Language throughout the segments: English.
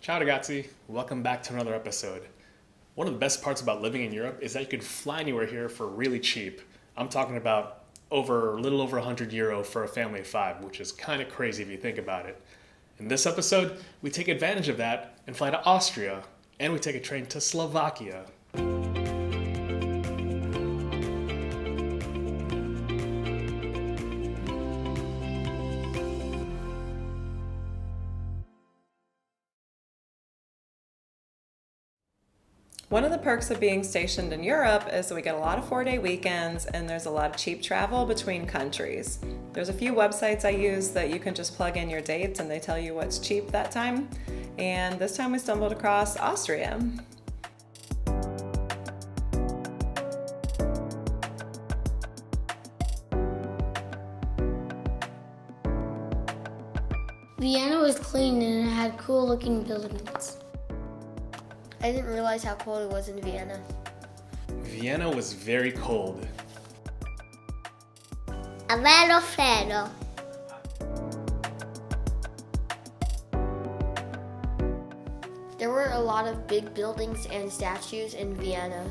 Ciao ragazzi, welcome back to another episode. One of the best parts about living in Europe is that you can fly anywhere here for really cheap. I'm talking about a little over €100 for a family of five, which is kind of crazy if you think about it. In this episode, we take advantage of that and fly to Austria, and we take a train to Slovakia. One of the perks of being stationed in Europe is that we get a lot of 4-day weekends and there's a lot of cheap travel between countries. There's a few websites I use that you can just plug in your dates and they tell you what's cheap that time. And this time we stumbled across Austria. Vienna was clean and it had cool looking buildings. I didn't realize how cold it was in Vienna. Vienna was very cold. A vero freddo. There were a lot of big buildings and statues in Vienna.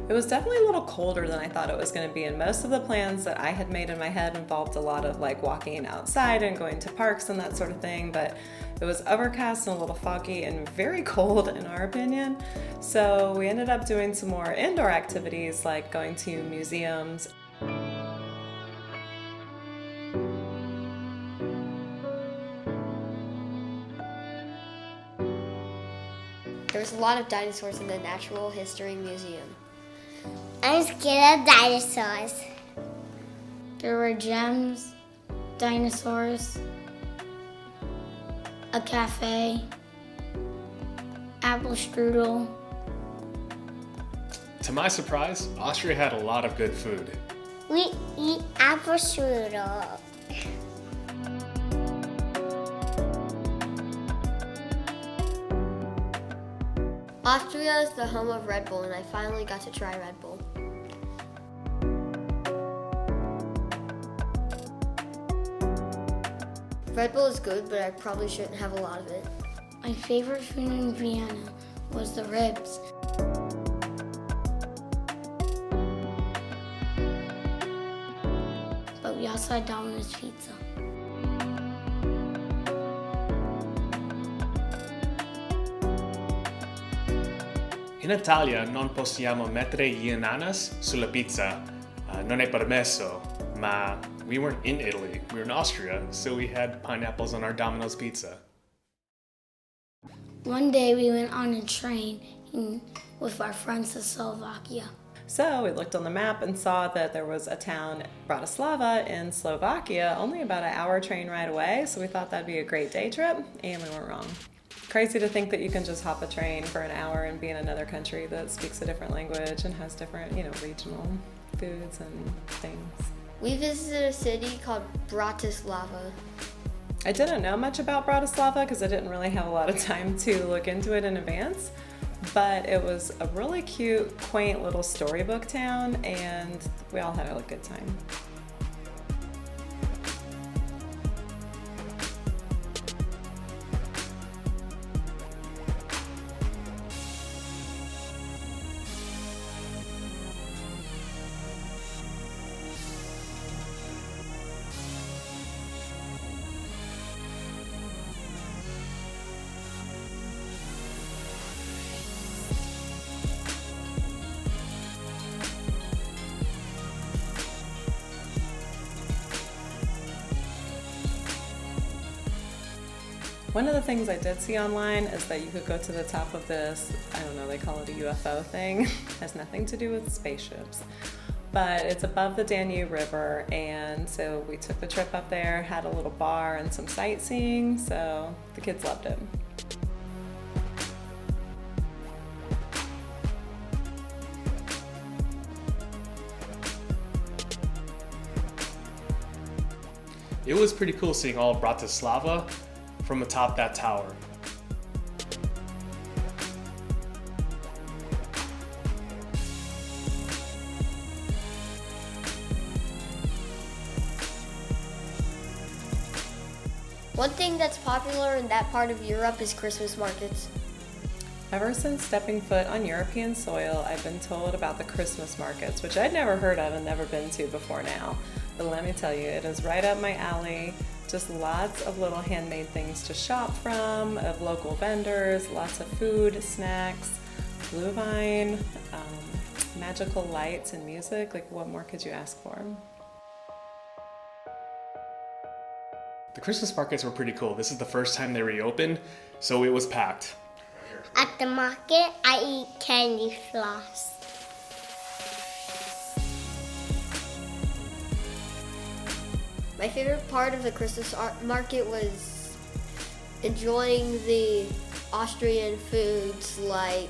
It was definitely a little colder than I thought it was going to be, and most of the plans that I had made in my head involved a lot of like walking outside and going to parks and that sort of thing, but it was overcast and a little foggy and very cold in our opinion. So we ended up doing some more indoor activities like going to museums. There was a lot of dinosaurs in the Natural History Museum. I'm scared of dinosaurs. There were gems, dinosaurs, a cafe, apple strudel. To my surprise, Austria had a lot of good food. We eat apple strudel. Austria is the home of Red Bull, and I finally got to try Red Bull. Red Bull is good, but I probably shouldn't have a lot of it. My favorite food in Vienna was the ribs. But we also had Domino's pizza. In Italia non possiamo mettere gli ananas sulla pizza. Non è permesso, ma we weren't in Italy, we were in Austria, so we had pineapples on our Domino's pizza. One day we went on a train with our friends to Slovakia. So we looked on the map and saw that there was a town, Bratislava, in Slovakia, only about an hour train ride away, so we thought that'd be a great day trip, and we weren't wrong. Crazy to think that you can just hop a train for an hour and be in another country that speaks a different language and has different, regional foods and things. We visited a city called Bratislava. I didn't know much about Bratislava because I didn't really have a lot of time to look into it in advance, but it was a really cute, quaint little storybook town, and we all had a good time. One of the things I did see online is that you could go to the top of this, I don't know, they call it a UFO thing. Has nothing to do with spaceships. But it's above the Danube River, and so we took the trip up there, had a little bar and some sightseeing, so the kids loved it. It was pretty cool seeing all of Bratislava from atop that tower. One thing that's popular in that part of Europe is Christmas markets. Ever since stepping foot on European soil, I've been told about the Christmas markets, which I'd never heard of and never been to before now. But let me tell you, it is right up my alley. Just lots of little handmade things to shop from, of local vendors, lots of food, snacks, glühwein, magical lights and music. Like, what more could you ask for? The Christmas markets were pretty cool. This is the first time they reopened, so it was packed. At the market, I eat candy floss. My favorite part of the Christmas market was enjoying the Austrian foods like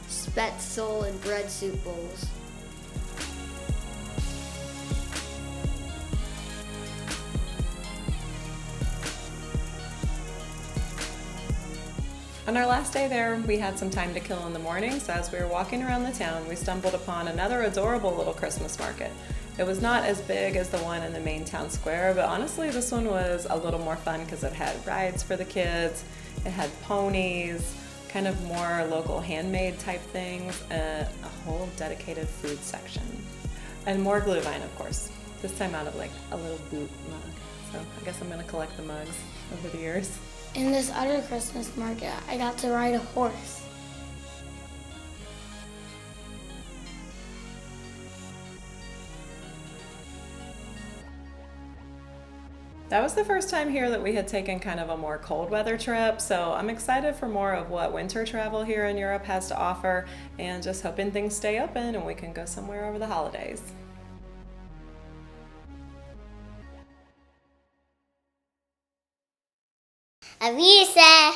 spätzle and bread soup bowls. On our last day there, we had some time to kill in the morning, so as we were walking around the town, we stumbled upon another adorable little Christmas market. It was not as big as the one in the main town square, but honestly this one was a little more fun because it had rides for the kids, it had ponies, kind of more local handmade type things, a whole dedicated food section. And more glühwein, of course, this time out of like a little boot mug. So I guess I'm gonna collect the mugs over the years. In this other Christmas market, I got to ride a horse. That was the first time here that we had taken kind of a more cold weather trip, so I'm excited for more of what winter travel here in Europe has to offer, and just hoping things stay open and we can go somewhere over the holidays. Avisa!